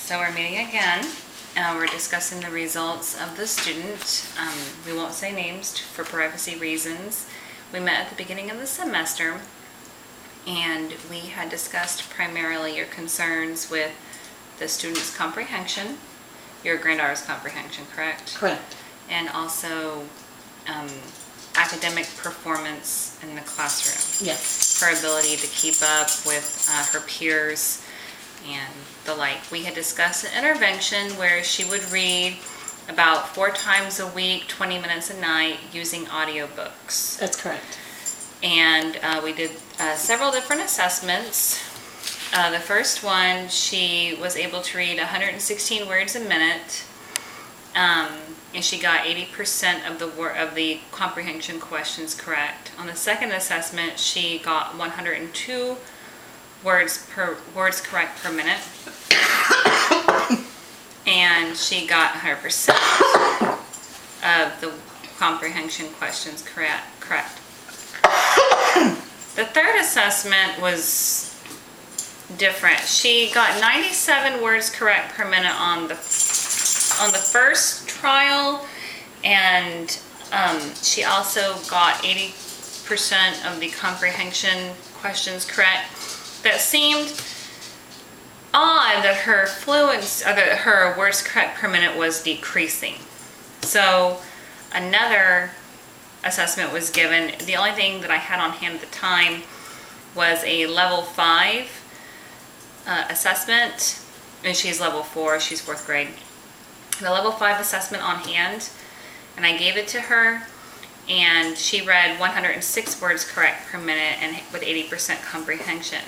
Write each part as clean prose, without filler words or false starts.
So we're meeting again. We're discussing the results of the student. We won't say names for privacy reasons. We met at the beginning of the semester, and we had discussed primarily your concerns with the student's comprehension, your granddaughter's comprehension, correct? Correct. And also academic performance in the classroom. Yes. Her ability to keep up with her peers and the like. We had discussed an intervention where she would read about 4 times a week, 20 minutes a night, using audiobooks. That's correct. And we did several different assessments. The first one, she was able to read 116 words a minute, and she got 80% of the comprehension questions correct. On the second assessment, she got 102 words correct per minute, and she got 100% of the comprehension questions correct. The third assessment was different. She got 97 words correct per minute on the first trial, and she also got 80% of the comprehension questions correct. That seemed odd that her fluency, that her words correct per minute was decreasing. So another assessment was given. The only thing that I had on hand at the time was a level 5 assessment, and she's level 4, she's 4th grade. The level 5 assessment on hand, and I gave it to her, and she read 106 words correct per minute and with 80% comprehension.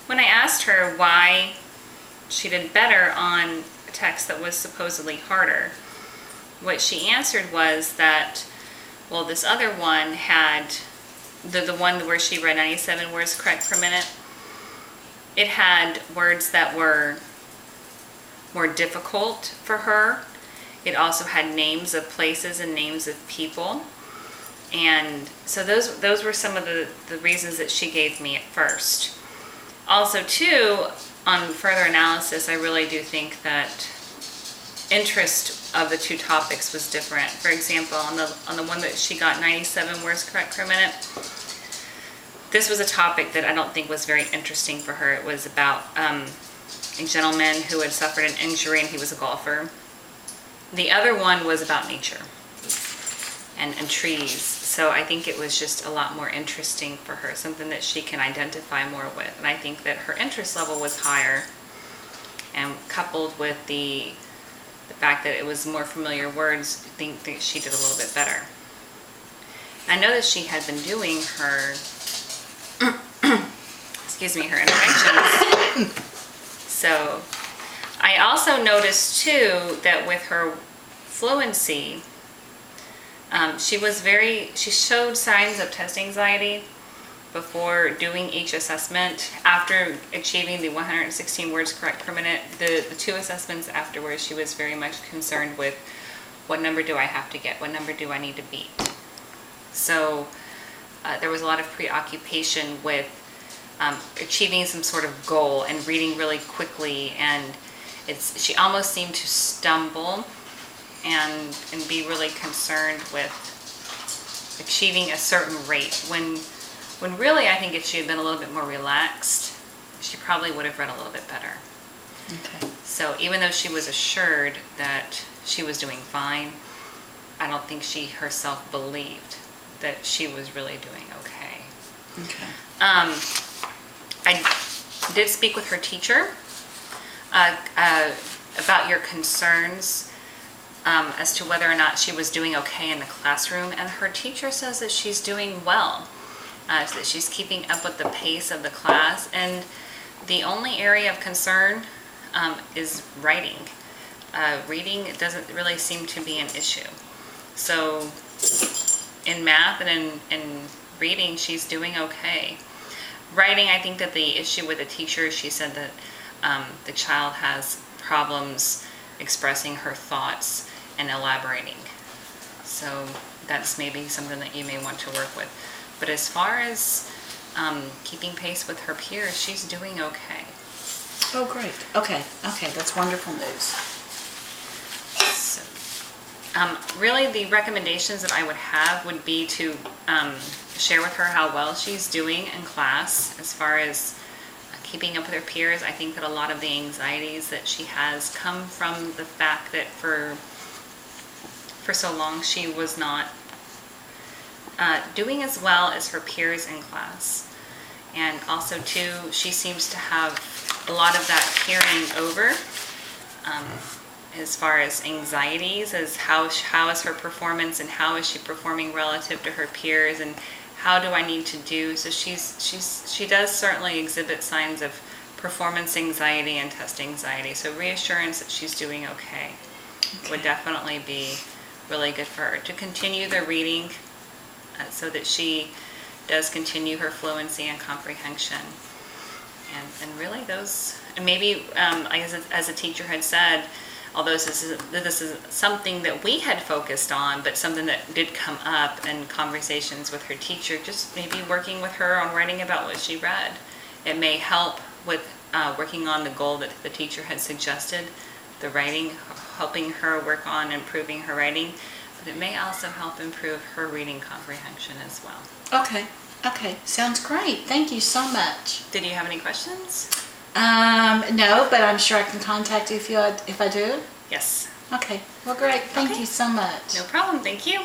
When I asked her why she did better on a text that was supposedly harder, what she answered was that, well, this other one had, the one where she read 97 words correct per minute, it had words that were more difficult for her. It also had names of places and names of people. And so those were some of the reasons that she gave me at first. Also, too, on further analysis, I really do think that interest of the two topics was different. For example, on the one that she got 97 words correct per minute, this was a topic that I don't think was very interesting for her. It was about a gentleman who had suffered an injury, and he was a golfer. The other one was about nature and trees. So I think it was just a lot more interesting for her, something that she can identify more with. And I think that her interest level was higher, and coupled with the fact that it was more familiar words, I think that she did a little bit better. I know that she had been doing her, her interventions. So I also noticed too that with her fluency, she showed signs of test anxiety before doing each assessment. After achieving the 116 words correct per minute, the 2 assessments afterwards, she was very much concerned with what number do I have to get, what number do I need to beat. So there was a lot of preoccupation with achieving some sort of goal and reading really quickly, and she almost seemed to stumble and be really concerned with achieving a certain rate, when really I think if she had been a little bit more relaxed, she probably would have read a little bit better. Okay. So even though she was assured that she was doing fine, I don't think she herself believed that she was really doing okay. Okay. I did speak with her teacher about your concerns as to whether or not she was doing okay in the classroom, and her teacher says that she's doing well, that she's keeping up with the pace of the class, and the only area of concern is writing. Reading doesn't really seem to be an issue. So in math and in reading, she's doing okay. Writing, I think that the issue with the teacher, she said that the child has problems expressing her thoughts and elaborating. So that's maybe something that you may want to work with. But as far as keeping pace with her peers, she's doing okay. Oh, great. Okay, okay, that's wonderful news. So, really, the recommendations that I would have would be to share with her how well she's doing in class as far as keeping up with her peers. I think that a lot of the anxieties that she has come from the fact that for so long she was not doing as well as her peers in class. And also too, she seems to have a lot of that carrying over as far as anxieties, as how is her performance and how is she performing relative to her peers and how do I need to do. So she does certainly exhibit signs of performance anxiety and test anxiety. So reassurance that she's doing okay would definitely be really good for her to continue the reading so that she does continue her fluency and comprehension. And really those, and maybe as a teacher had said, although this is something that we had focused on, but something that did come up in conversations with her teacher, just maybe working with her on writing about what she read. It may help with working on the goal that the teacher had suggested, the writing, helping her work on improving her writing, but it may also help improve her reading comprehension as well. Okay, okay, sounds great. Thank you so much. Did you have any questions? No, but I'm sure I can contact you if I do. Yes. Okay, well, great. Thank Okay. you so much. No problem. Thank you.